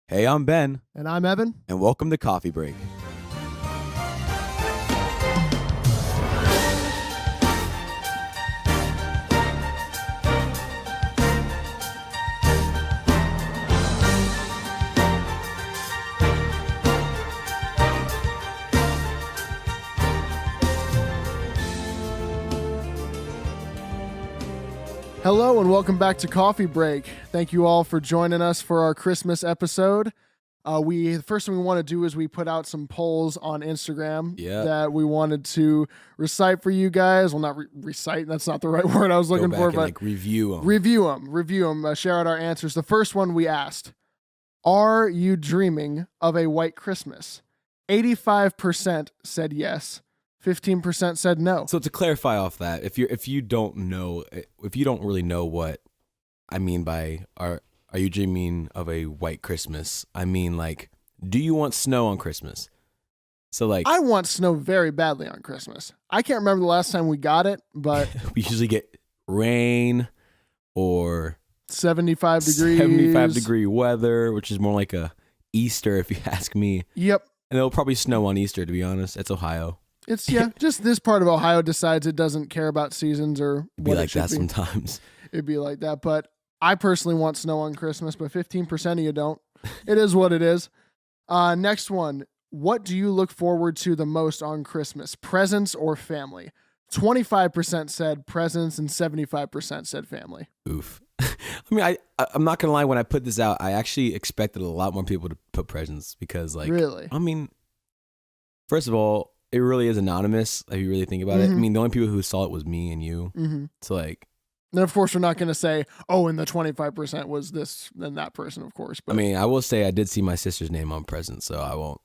Hey, I'm Ben, And I'm Evan. and welcome to Coffee Break. Hello and welcome back to Coffee Break. Thank you all for joining us for our Christmas episode. The first thing we want to do is we put out some polls on Instagram that we wanted to recite for you guys. Well, not recite. That's not the right word I was looking for, but review them. Review them. Share out our answers. The first one we asked: are you dreaming of a white Christmas? 85% said yes. 15% said no. So to clarify off that, if you don't really know what I mean by are you dreaming of a white Christmas? I mean, like, do you want snow on Christmas? So like, I want snow very badly on Christmas. I can't remember the last time we got it, but we usually get rain or 75 degrees. 75-degree weather, which is more like a Easter if you ask me. Yep. And it'll probably snow on Easter, to be honest. It's Ohio. It's just this part of Ohio decides it doesn't care about seasons or It'd be what like it should that be. sometimes. It'd be like that, but I personally want snow on Christmas, but 15% of you don't. It is what it is. Next one. What do you look forward to the most on Christmas? Presents or family? 25% said presents and 75% said family. Oof. I mean, I'm not going to lie. When I put this out, I actually expected a lot more people to put presents because, like, really? I mean, first of all, it really is anonymous if you really think about it. I mean, the only people who saw it was me and you. Mm-hmm. So, like, then of course we're not going to say, oh, and the 25% was this and that person, of course. But I mean, I will say I did see my sister's name on presents, so I won't.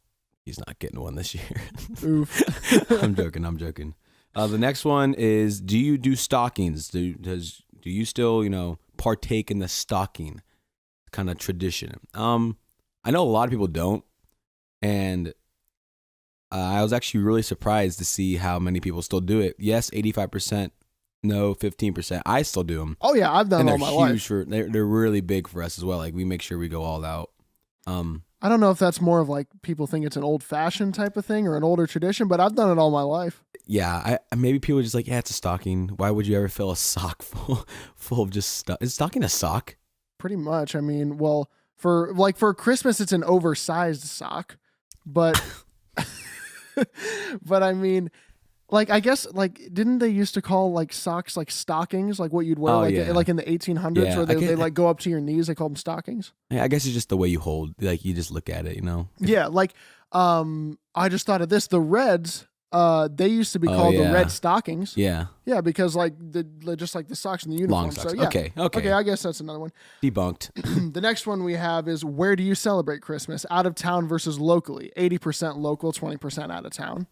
He's not getting one this year. Oof. I'm joking. The next one is: do you do stockings? Do you still partake in the stocking kind of tradition? I know a lot of people don't, and I was actually really surprised to see how many people still do it. Yes, 85%. No, 15%. I still do them. Oh yeah, I've done and all my huge life. They're really big for us as well. Like, we make sure we go all out. I don't know if that's more of like people think it's an old fashioned type of thing or an older tradition, but I've done it all my life. Yeah, maybe people are just like, yeah, it's a stocking. Why would you ever fill a sock full of just stuff? Is stocking a sock? Pretty much. I mean, well, for Christmas, it's an oversized sock, but but I mean, like, I guess, like, didn't they used to call like socks like stockings, like what you'd wear like in the 1800s, Yeah, where they like go up to your knees? They call them stockings. Yeah, I guess it's just the way you hold. Like, you just look at it, Yeah, like I just thought of this. The Reds, they used to be called the Red Stockings. Yeah. Yeah, because like just like the socks in the uniform. Long socks. So, yeah. Okay. I guess that's another one. Debunked. The next one we have is: where do you celebrate Christmas? Out of town versus locally. 80% local, 20% out of town.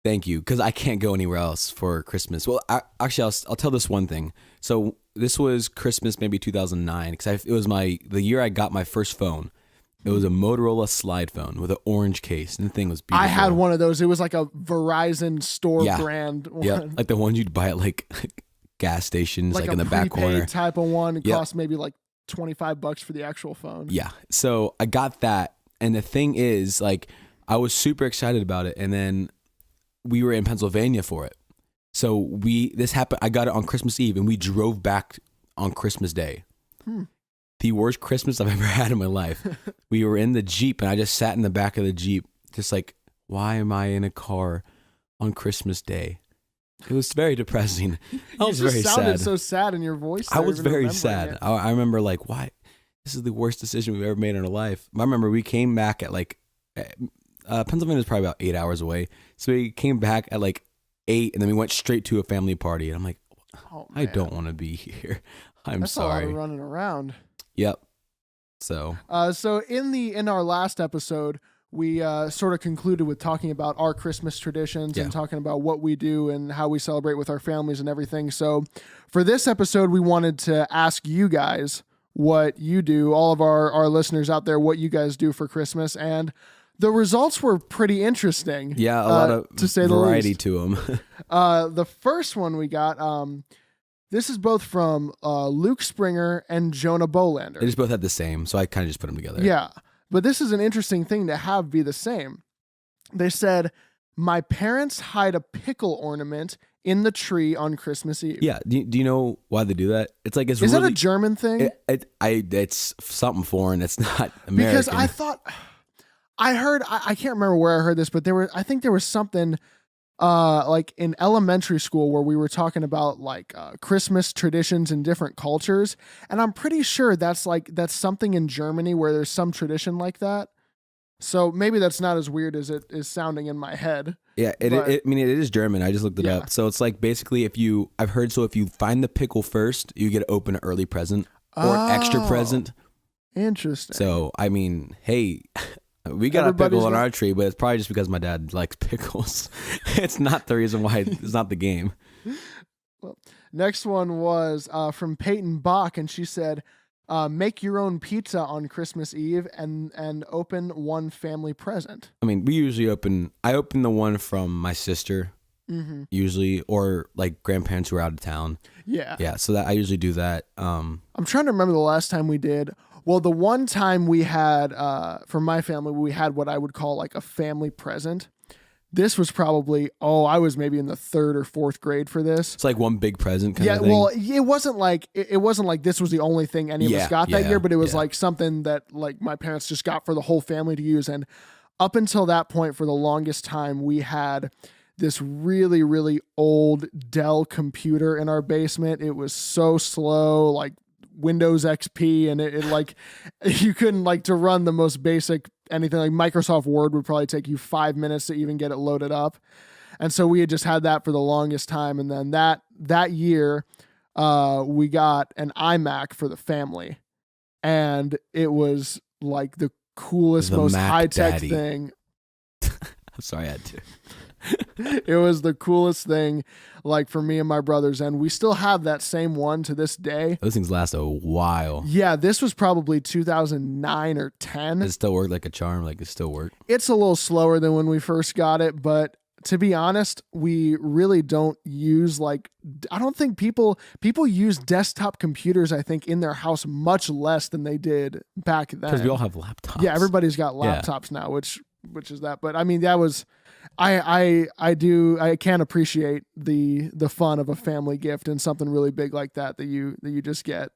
Thank you, because I can't go anywhere else for Christmas. Well, I'll tell this one thing. So this was Christmas, maybe 2009, because it was the year I got my first phone. It was a Motorola slide phone with an orange case, and the thing was beautiful. I had one of those. It was like a Verizon store brand one. Yeah, like the ones you'd buy at like gas stations, like in the back corner. Type of one. It cost maybe like $25 for the actual phone. Yeah, so I got that, and the thing is, like, I was super excited about it, and then we were in Pennsylvania for it. So this happened. I got it on Christmas Eve, and we drove back on Christmas Day. The worst Christmas I've ever had in my life. We were in the Jeep, and I just sat in the back of the Jeep, just like, why am I in a car on Christmas Day? It was very depressing. I was very sad. You sounded so sad in your voice. I was very sad. I remember, like, why? This is the worst decision we've ever made in our life. I remember we came back at like, Pennsylvania is probably about 8 hours away. So we came back at like 8, and then we went straight to a family party. And I'm like, I don't want to be here. That's sorry. That's a lot of running around. Yep. So in our last episode, we sort of concluded with talking about our Christmas traditions and talking about what we do and how we celebrate with our families and everything. So for this episode, we wanted to ask you guys what you do, all of our listeners out there, what you guys do for Christmas. And the results were pretty interesting. Yeah, a lot of to say variety the least. to them. The first one we got, This is both from Luke Springer and Jonah Bolander. They just both had the same, so I kind of just put them together. Yeah, but this is an interesting thing to have be the same. They said, my parents hide a pickle ornament in the tree on Christmas Eve. Yeah. Do you know why they do that? It's like, Is that a German thing? It's something foreign. It's not American. Because I heard, I can't remember where I heard this, but I think there was something like in elementary school where we were talking about like Christmas traditions in different cultures. And I'm pretty sure that's something in Germany where there's some tradition like that. So maybe that's not as weird as it is sounding in my head. Yeah, it is German. I just looked it up. So it's like basically if you find the pickle first, you get to open an early present or an extra present. Interesting. So, I mean, hey, we got a pickle on our tree, but it's probably just because my dad likes pickles. It's not the reason why it's not the game. Well, next one was from Peyton Bach, and she said, make your own pizza on Christmas Eve and open one family present. I mean, I open the one from my sister, usually, or like grandparents who are out of town. Yeah. Yeah. So that I usually do that. I'm trying to remember the last time we did. Well, the one time we had, for my family, we had what I would call like a family present. This was probably, I was maybe in the 3rd or 4th grade for this. It's like one big present kind of thing. Yeah, well, it wasn't like this was the only thing any of us got that year, but it was like something that like my parents just got for the whole family to use. And up until that point, for the longest time, we had this really, really old Dell computer in our basement. It was so slow, like Windows XP, and it like you couldn't like to run the most basic anything like Microsoft Word would probably take you 5 minutes to even get it loaded up. And so we had just had that for the longest time. And then that year, we got an iMac for the family, and it was like the coolest, most high-tech thing. I'm sorry, I had to. It was the coolest thing, like for me and my brothers, and we still have that same one to this day. Those things last a while. Yeah, this was probably 2009 or 10. It still worked like a charm. Like it still worked. It's a little slower than when we first got it, but to be honest, we really don't use I don't think people use desktop computers, I think, in their house much less than they did back then. Because we all have laptops. Yeah, everybody's got laptops now, which is that. But I mean, that was I can appreciate the fun of a family gift and something really big like that you just get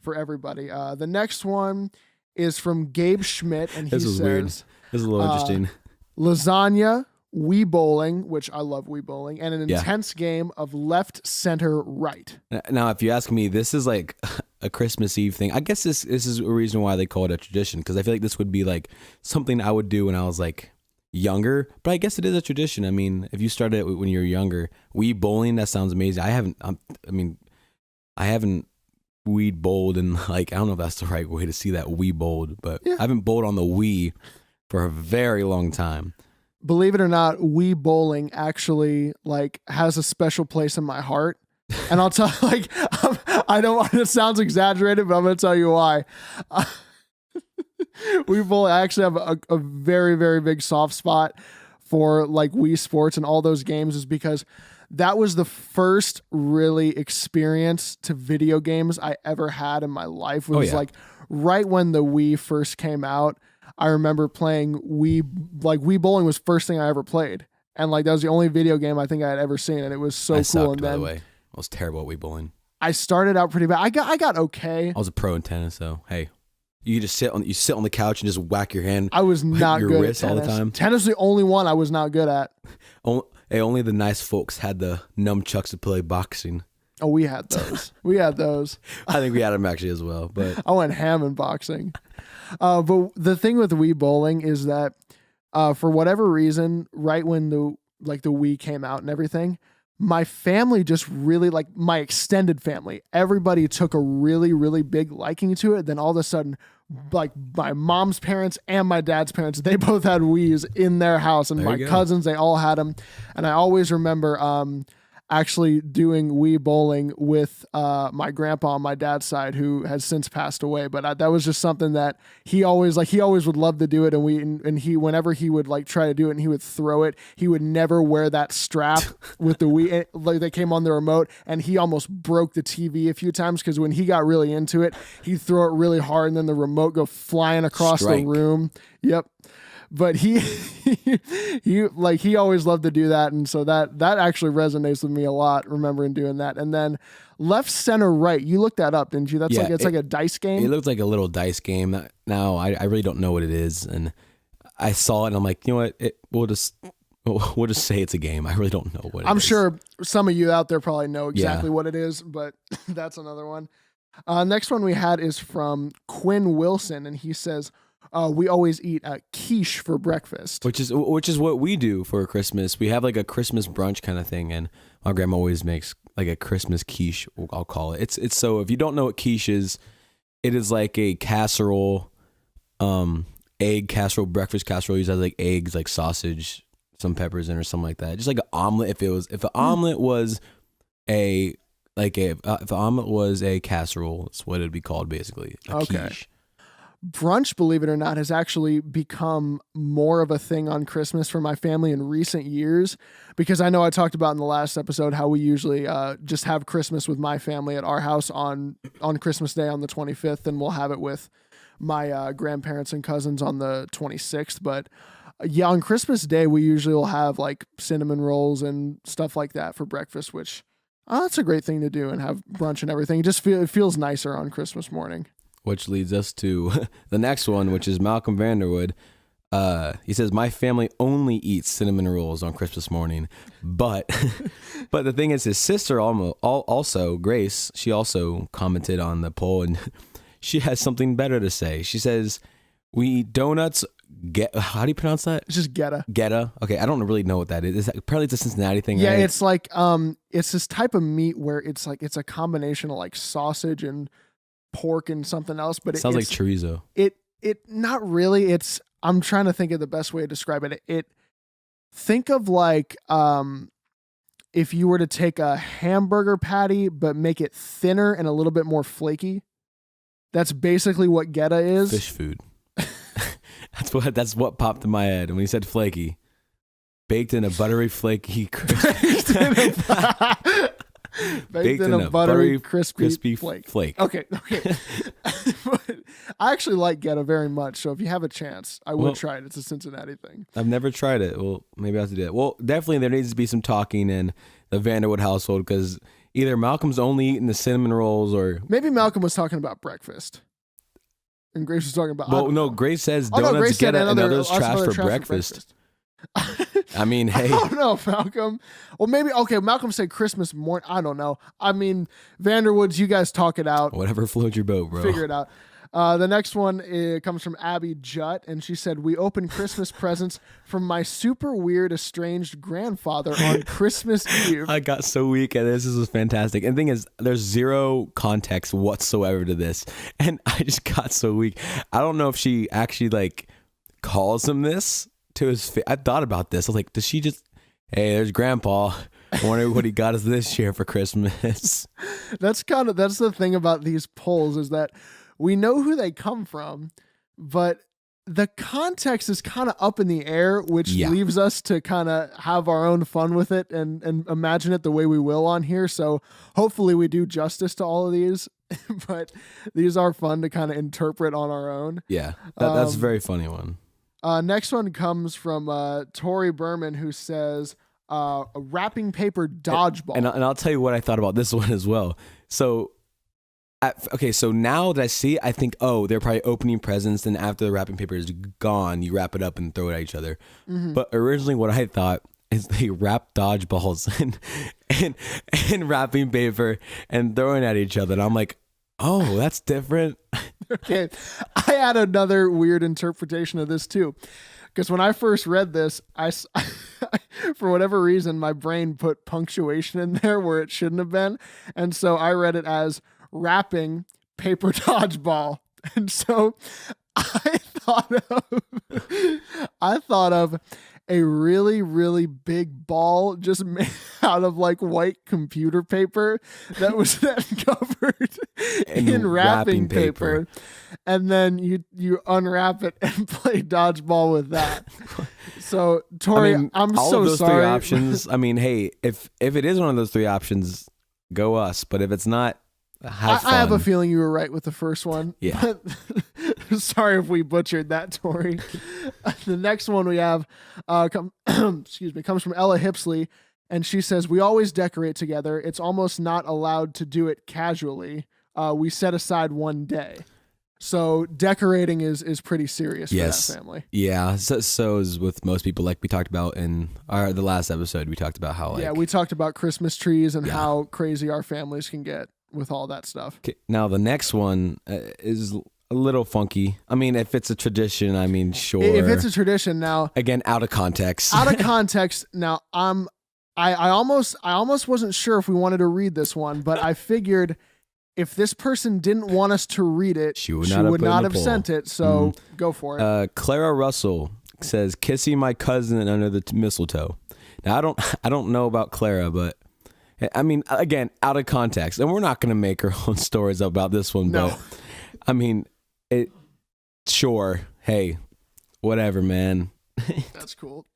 for everybody. The next one is from Gabe Schmidt, and he says, weird. This is a little interesting. Lasagna, Wii bowling, which I love Wii bowling, and an intense game of left, center, right. Now, if you ask me, this is like a Christmas Eve thing. I guess this is a reason why they call it a tradition, because I feel like this would be like something I would do when I was like younger, but I guess it is a tradition. I mean, if you started it when you were younger, Wii bowling, that sounds amazing. I haven't Wii bowled in like, I don't know if that's the right way to see that, Wii bowled, but I haven't bowled on the Wii for a very long time. Believe it or not, Wii bowling actually like has a special place in my heart. And I'll tell like, I don't want it sounds exaggerated, but I'm going to tell you why. Wii bowling, I actually have a very, very big soft spot for like Wii Sports and all those games, is because that was the first really experience to video games I ever had in my life. It was like right when the Wii first came out. I remember playing Wii bowling was first thing I ever played. And like, that was the only video game I think I had ever seen. And it was so cool. Sucked, and by then the way, I was terrible at Wii bowling. I started out pretty bad. I got okay. I was a pro in tennis, so hey, you just sit on the couch and just whack your hand. I was not your good wrist at all tennis. the time. Tennis is the only one I was not good at. Only the nice folks had the nunchucks to play boxing. Oh, we had those. I think we had them actually as well. But I went ham in boxing. But the thing with Wii bowling is that for whatever reason, right when the Wii came out and everything, my family just really, like my extended family, everybody took a really, really big liking to it. Then all of a sudden, like my mom's parents and my dad's parents, they both had Wiis in their house, and my cousins, they all had them. And I always remember actually doing Wii bowling with my grandpa on my dad's side, who has since passed away. But that was just something that he always would love to do it. And he whenever he would like try to do it and he would throw it, he would never wear that strap with the Wii like that came on the remote, and he almost broke the TV a few times because when he got really into it, he'd throw it really hard and then the remote go flying across the room. Yep. But he always loved to do that, and so that actually resonates with me a lot, remembering doing that. And then left, center, right, you looked that up, didn't you? That's like a dice game. It looked like a little dice game. Now I really don't know what it is, and I saw it and I'm like, you know what? We'll just say it's a game. I really don't know what it is. I'm sure some of you out there probably know exactly what it is, but that's another one. Next one we had is from Quinn Wilson, and he says, we always eat quiche for breakfast, which is what we do for Christmas. We have like a Christmas brunch kind of thing, and my grandma always makes like a Christmas quiche. I'll call it. It's so if you don't know what quiche is, it is like a casserole, egg casserole, breakfast casserole. Used as like eggs, like sausage, some peppers in or something like that. Just like an omelet. If an omelet was a casserole, that's what it'd be called basically. A quiche. Brunch, believe it or not, has actually become more of a thing on Christmas for my family in recent years, because I know I talked about in the last episode how we usually just have Christmas with my family at our house on Christmas Day on the 25th, and we'll have it with my grandparents and cousins on the 26th. But on Christmas Day, we usually will have like cinnamon rolls and stuff like that for breakfast, which that's a great thing to do, and have brunch and everything. It feels nicer on Christmas morning. Which leads us to the next one, which is Malcolm Vanderwood. He says, my family only eats cinnamon rolls on Christmas morning. But the thing is, his sister also, Grace, she also commented on the poll, and she has something better to say. She says, we eat donuts. How do you pronounce that? It's just Geta. Geta. Okay, I don't really know what that is. Apparently it's a Cincinnati thing. Yeah, right? It's like it's this type of meat where it's a combination of like sausage and pork and something else, but it sounds like chorizo. It not really. I'm trying to think of the best way to describe it. Think of like if you were to take a hamburger patty but make it thinner and a little bit more flaky. That's basically what Geta is. Fish food. That's what popped in my head when he said flaky. Baked in a buttery, flaky Baked in a buttery, crispy flake. Okay. I actually like Geta very much, so if you have a chance, I would try it. It's a Cincinnati thing. I've never tried it. Well, maybe I have to do it. Well, definitely there needs to be some talking in the Vanderwood household, because either Malcolm's only eating the cinnamon rolls, or maybe Malcolm was talking about breakfast. And Grace was talking about... Well, no, Grace says donuts Grace get another trash for breakfast. I mean, hey. I don't know, Malcolm. Well, maybe, okay, Malcolm said Christmas morning. I don't know. I mean, Vanderwoods, you guys talk it out. Whatever floats your boat, bro. Figure it out. The next one comes from Abby Jutt, and she said, we opened Christmas presents from my super weird estranged grandfather on Christmas Eve. I got so weak at this. This was fantastic. And the thing is, there's zero context whatsoever to this. And I just got so weak. I don't know if she actually like calls him this to his face. I thought about this. I was like, does she just, hey, there's Grandpa. I wonder what he got us this year for Christmas. That's the thing about these polls, is that we know who they come from, but the context is kind of up in the air, which leaves us to kind of have our own fun with it and imagine it the way we will on here. So hopefully we do justice to all of these, but these are fun to kind of interpret on our own. Yeah, that's a very funny one. Next one comes from Tori Berman, who says, a wrapping paper dodgeball. And I'll tell you what I thought about this one as well. So now that I see it, I think, they're probably opening presents, and after the wrapping paper is gone, you wrap it up and throw it at each other. Mm-hmm. But originally what I thought is they wrap dodgeballs and wrapping paper and throwing at each other. And I'm like, oh, that's different. Okay. I had another weird interpretation of this too. Because when I first read this, I for whatever reason, my brain put punctuation in there where it shouldn't have been. And so I read it as wrapping paper dodgeball. And so I thought of a really, really big ball just made out of like white computer paper that was then covered in wrapping paper. And then you unwrap it and play dodgeball with that. So Tori, I'm all so of those sorry. three options. I mean, hey, if it is one of those three options, go us. But if it's not, have fun. I have a feeling you were right with the first one. Yeah. But sorry if we butchered that, Tori. The next one we have comes from Ella Hipsley, and she says, "We always decorate together. It's almost not allowed to do it casually. We set aside one day." So decorating is pretty serious for that family. Yeah. So is with most people, like we talked about in the last episode. We talked about how we talked about Christmas trees and how crazy our families can get with all that stuff. Okay, now the next one is a little funky. I mean, if it's a tradition, I mean, sure. If it's a tradition, now again, out of context. Out of context. Now I almost wasn't sure if we wanted to read this one, but I figured if this person didn't want us to read it, she would not have sent it. So go for it. Clara Russell says, "Kissing my cousin under the mistletoe." Now I don't know about Clara, but I mean, again, out of context, and we're not going to make our own stories about this one, but I mean, sure. Hey, whatever, man. That's cool.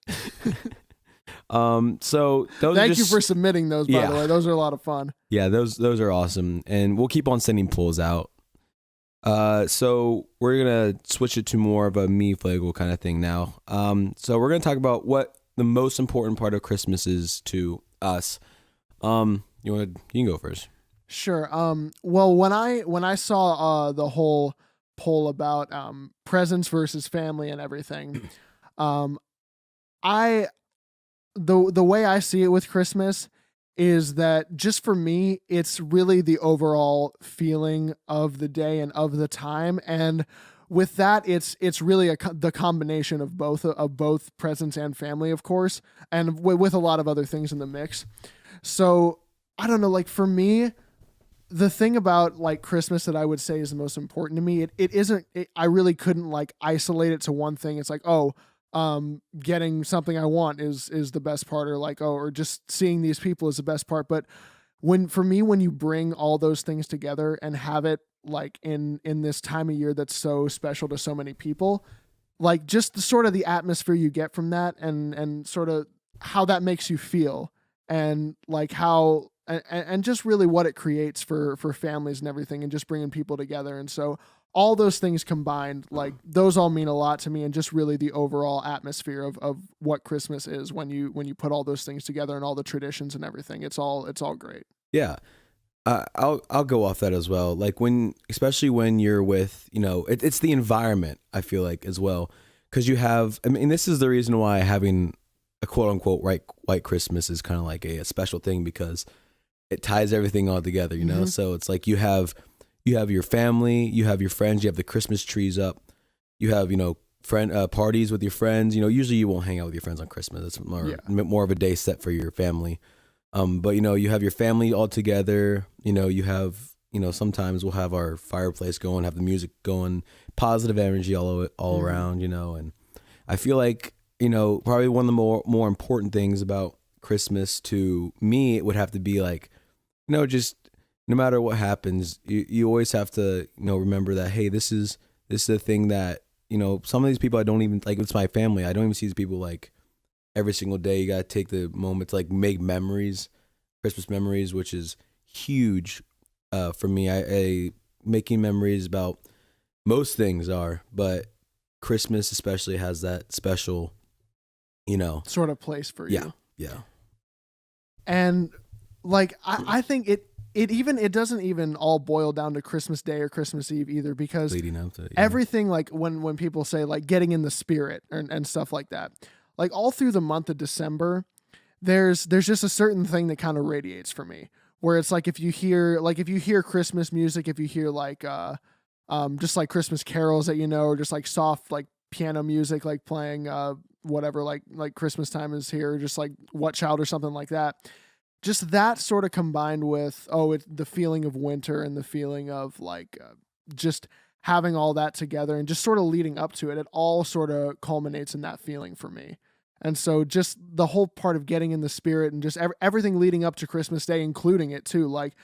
So those Thank you for submitting those, by the way. Those are a lot of fun. Yeah, those are awesome. And we'll keep on sending polls out. So we're going to switch it to more of a me flagel kind of thing now. So we're going to talk about what the most important part of Christmas is to us. You can go first. Sure. Well, when I saw the whole poll about presents versus family and everything, the way I see it with Christmas is that just for me, it's really the overall feeling of the day and of the time, and with that, it's really the combination of both presents and family, of course, and with a lot of other things in the mix. So I don't know, like for me, the thing about like Christmas that I would say is the most important to me, I really couldn't like isolate it to one thing. It's like, getting something I want is the best part, or like, or just seeing these people is the best part. But when you bring all those things together and have it like in this time of year that's so special to so many people, like just the atmosphere you get from that and sort of how that makes you feel. And like how, and just really what it creates for families and everything, and just bringing people together. And so all those things combined, like those all mean a lot to me, and just really the overall atmosphere of what Christmas is when you put all those things together and all the traditions and everything. It's all great. Yeah. I'll go off that as well. Like especially when you're with, it's the environment, I feel like, as well. Cause you have, I mean, this is the reason why having a quote unquote white Christmas is kind of like a special thing, because it ties everything all together, Mm-hmm. So it's like you have your family, you have your friends, you have the Christmas trees up, you have, friend parties with your friends. Usually you won't hang out with your friends on Christmas. It's more of a day set for your family. But you have your family all together. You have, sometimes we'll have our fireplace going, have the music going, positive energy all mm-hmm. around, and I feel like, probably one of the more important things about Christmas to me, it would have to be like, just no matter what happens, you always have to, remember that, hey, this is the thing that, some of these people I don't even, like, it's my family. I don't even see these people like every single day. You got to take the moment to like make memories, Christmas memories, which is huge for me. I making memories about most things but Christmas especially has that special, sort of place for you. Yeah. And like, I think it doesn't even all boil down to Christmas Day or Christmas Eve either, because leading up to everything, like when people say like getting in the spirit and stuff like that, like all through the month of December, there's just a certain thing that kind of radiates for me, where it's like if you hear Christmas music, if you hear like just like Christmas carols that or just like soft like piano music like playing whatever, like Christmas time is here, just like What Child or something like that. Just that sort of combined with the feeling of winter and the feeling of like just having all that together and just sort of leading up to it, it all sort of culminates in that feeling for me. And so just the whole part of getting in the spirit and just everything leading up to Christmas Day, including it too. Like,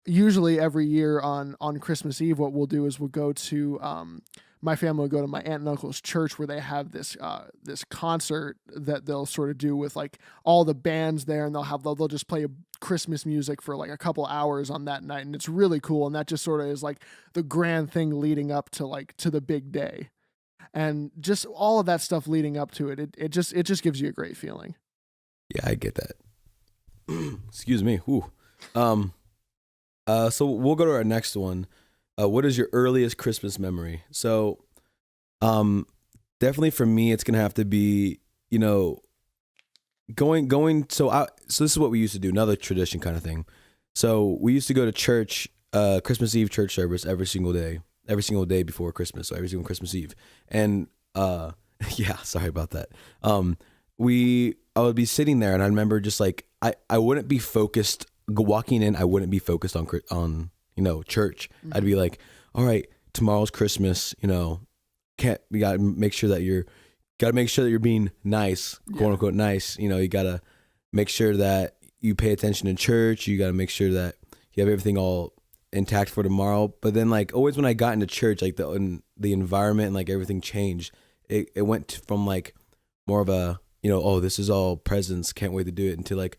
usually every year on Christmas Eve, what we'll do is we'll go to, my family will go to my aunt and uncle's church where they have this concert that they'll sort of do with like all the bands there, and they'll just play Christmas music for like a couple hours on that night. And it's really cool. And that just sort of is like the grand thing leading up to the big day. And just all of that stuff leading up to it, it just gives you a great feeling. Yeah, I get that. Excuse me. Whew. So we'll go to our next one. What is your earliest Christmas memory? So, definitely for me, it's gonna have to be, going. So this is what we used to do. Another tradition kind of thing. So we used to go to church, Christmas Eve church service every single day before Christmas. So every single Christmas Eve. And, yeah, sorry about that. I would be sitting there and I remember just like, I wouldn't be focused walking in. I wouldn't be focused on church. Mm-hmm. I'd be like, all right, tomorrow's Christmas, we gotta make sure that you're being nice, quote unquote nice. You gotta make sure that you pay attention in church. You gotta make sure that you have everything all intact for tomorrow. But then like always when I got into church, like the environment and like everything changed. It went from like more of a, oh, this is all presents, can't wait to do it, into like,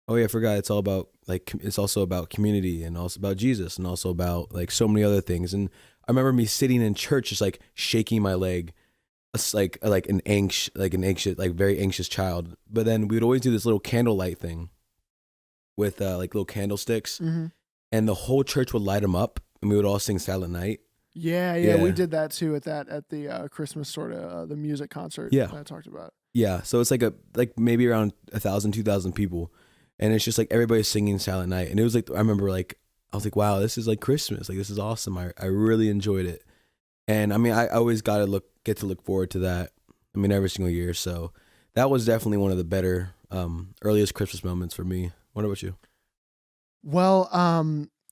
oh yeah, I forgot it's all about like, it's also about community and also about Jesus and also about like so many other things. And I remember me sitting in church just like shaking my leg, like an anxious, like very anxious child. But then we would always do this little candlelight thing with like little candlesticks, mm-hmm. and the whole church would light them up and we would all sing Silent Night. Yeah, we did that too at the Christmas sort of the music concert that I talked about. Yeah, so it's like maybe around 1,000, 2,000 people, and it's just like everybody's singing Silent Night, and it was like I remember like I was like, wow, this is like Christmas, like this is awesome. I really enjoyed it, and I mean I always get to look forward to that. I mean every single year, so that was definitely one of the better earliest Christmas moments for me. What about you? Well,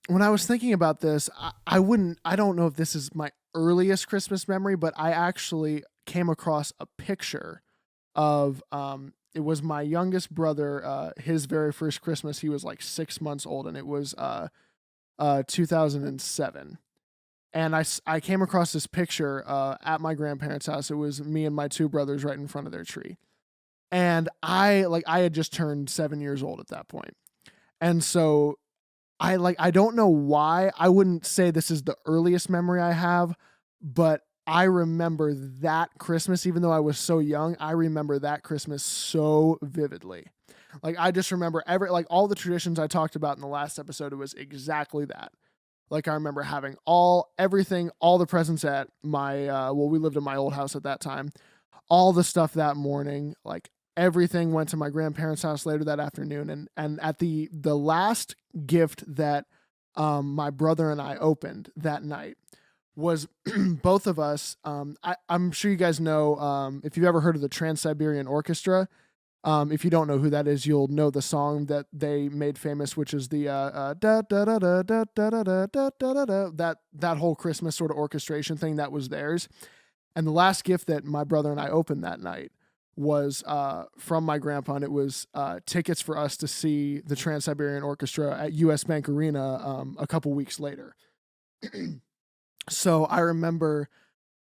when I was thinking about this, I don't know if this is my earliest Christmas memory, but I actually came across a picture of, it was my youngest brother, his very first Christmas. He was like 6 months old, and it was 2007. And I came across this picture at my grandparents' house. It was me and my two brothers right in front of their tree. And I had just turned 7 years old at that point. And so I don't know why. I wouldn't say this is the earliest memory I have, but I remember that Christmas, even though I was so young, I remember that Christmas so vividly. Like, I just remember all the traditions I talked about in the last episode, it was exactly that. Like, I remember having all the presents at my, we lived in my old house at that time, all the stuff that morning, like, everything went to my grandparents' house later that afternoon. And at the last gift that my brother and I opened that night was both of us. I'm sure you guys know, if you've ever heard of the Trans-Siberian Orchestra. If you don't know who that is, you'll know the song that they made famous, which is the da da da da da da da da da da da. That whole Christmas sort of orchestration thing, that was theirs. And the last gift that my brother and I opened that night was from my grandpa, and it was tickets for us to see the Trans-Siberian Orchestra at US Bank Arena a couple weeks later. So I remember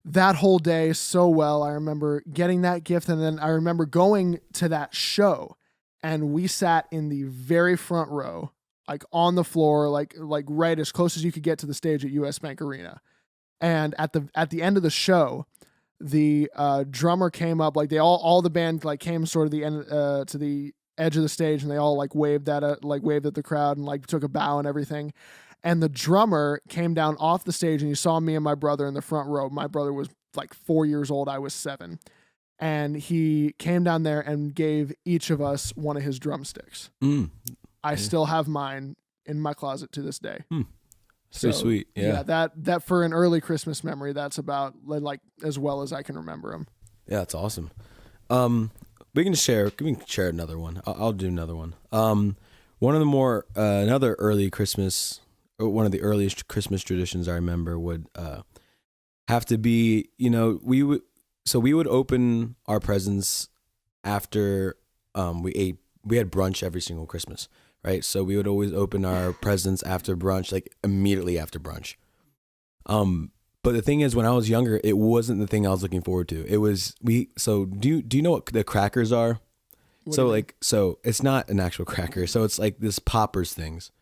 that whole day so well. I remember getting that gift, and then I remember going to that show, and we sat in the very front row, like on the floor, like right as close as you could get to the stage at US Bank Arena. And at the end of the show, the drummer came up, like they all the band like came sort of the end to the edge of the stage, and they all waved at the crowd and took a bow and everything. And the drummer came down off the stage, and you saw me and my brother in the front row. My brother was 4 years old. I was 7. And he came down there and gave each of us one of his drumsticks. I still have mine in my closet to this day. So sweet. Yeah. That for an early Christmas memory, that's about as well as I can remember them. Yeah, that's awesome. We can share another one. I'll do another one. One of the more, another early Christmas, one of the earliest Christmas traditions I remember would have to be, so we would open our presents after we had brunch every single Christmas, right? So we would always open our presents after brunch, like immediately after brunch. But the thing is, when I was younger, it wasn't the thing I was looking forward to. It was so do you know what the crackers are? So it's not an actual cracker. So it's like this poppers things,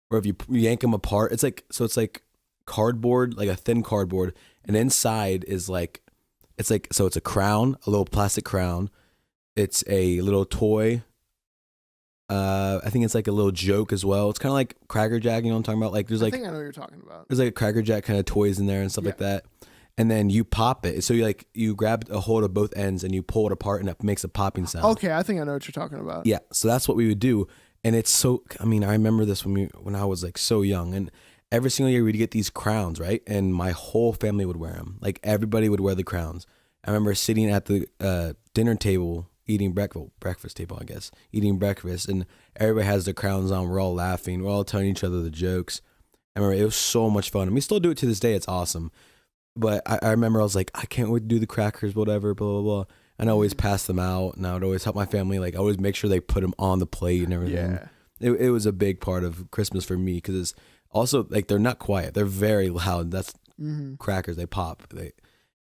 where if you yank them apart, it's like cardboard, like a thin cardboard, and inside is it's a crown, a little plastic crown. It's a little toy. I think it's like a little joke as well. It's kind of like Cracker Jack, you know what I'm talking about? Like I think I know what you're talking about. There's like a Cracker Jack kind of toys in there and stuff like that. And then you pop it. So you grab a hold of both ends and you pull it apart and it makes a popping sound. Okay, I think I know what you're talking about. Yeah, so that's what we would do. And it's so, I mean, I remember this when I was like so young, and every single year we'd get these crowns, right? And my whole family would wear them. Like everybody would wear the crowns. I remember sitting at the dinner table eating breakfast table, I guess, eating breakfast, and everybody has their crowns on. We're all laughing. We're all telling each other the jokes. I remember it was so much fun. And we still do it to this day. It's awesome. But I remember I was like, I can't wait to do the crackers, whatever, blah, blah, blah. And I always pass them out, and I would always help my family. Like, I always make sure they put them on the plate and everything. Yeah. It was a big part of Christmas for me, because it's also, like, they're not quiet. They're very loud. That's crackers. They pop.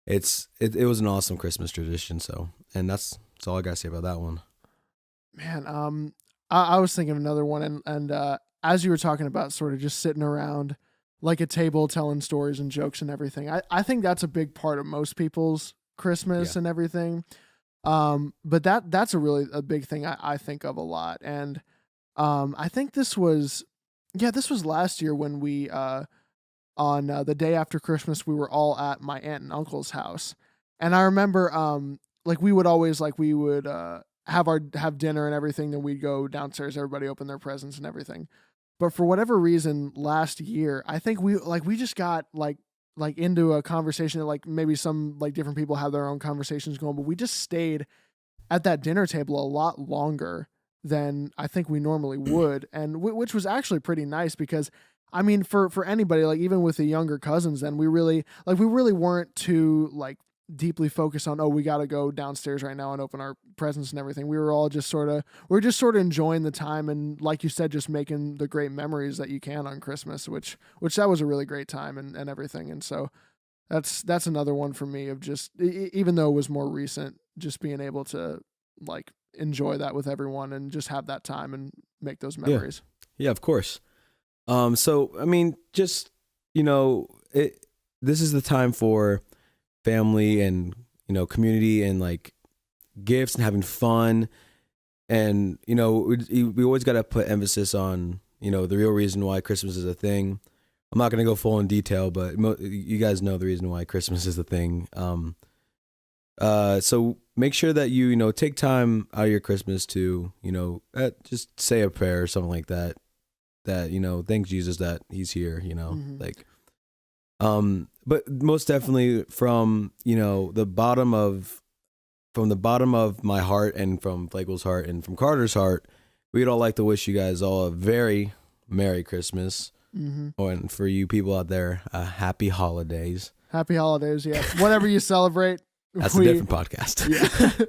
It was an awesome Christmas tradition. So, and that's all I got to say about that one. Man, I was thinking of another one, and as you were talking about sort of just sitting around like a table telling stories and jokes and everything, I think that's a big part of most people's Christmas and everything. But that's a big thing I think of a lot. And I think this was last year when we on the day after Christmas, we were all at my aunt and uncle's house. And I remember like we would always have dinner and everything, then we'd go downstairs, everybody open their presents and everything. But for whatever reason, last year, I think we just got like into a conversation that like maybe some like different people have their own conversations going, but we just stayed at that dinner table a lot longer than I think we normally would, and which was actually pretty nice, because I mean, for anybody, like even with the younger cousins, then we really weren't too like deeply focused on, oh, we got to go downstairs right now and open our presents and everything. We were all just sort of enjoying the time, and like you said, just making the great memories that you can on Christmas, which that was a really great time and everything. And so that's another one for me of just, even though it was more recent, just being able to like enjoy that with everyone and just have that time and make those memories. Yeah, of course. So I mean, just, this is the time for family and, community and like gifts and having fun. And, we always got to put emphasis on, the real reason why Christmas is a thing. I'm not going to go full in detail, but you guys know the reason why Christmas is the thing. So make sure that you, take time out of your Christmas to, just say a prayer or something like that, thank Jesus that he's here, but most definitely from the bottom of my heart, and from Flagle's heart, and from Carter's heart, we'd all like to wish you guys all a very Merry Christmas. And for you people out there, happy holidays. Happy holidays, yeah. Whatever you celebrate. That's a different podcast. Yeah.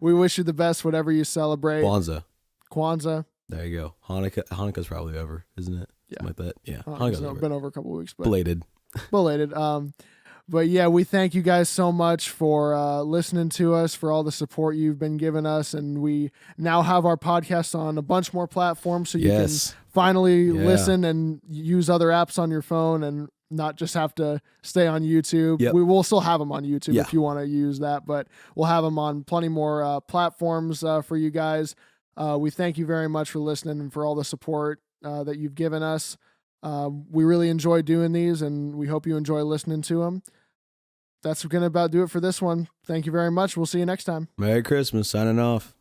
We wish you the best, whatever you celebrate. Kwanzaa. There you go. Hanukkah's probably over, isn't it? Yeah. Something like that. Yeah. Hanukkah's been over a couple of weeks. But Belated. But yeah, we thank you guys so much for listening to us, for all the support you've been giving us. And we now have our podcast on a bunch more platforms, so you can finally listen and use other apps on your phone and not just have to stay on YouTube. Yep. We will still have them on YouTube if you want to use that, but we'll have them on plenty more platforms for you guys. We thank you very much for listening and for all the support that you've given us. We really enjoy doing these, and we hope you enjoy listening to them. That's going to about do it for this one. Thank you very much. We'll see you next time. Merry Christmas. Signing off.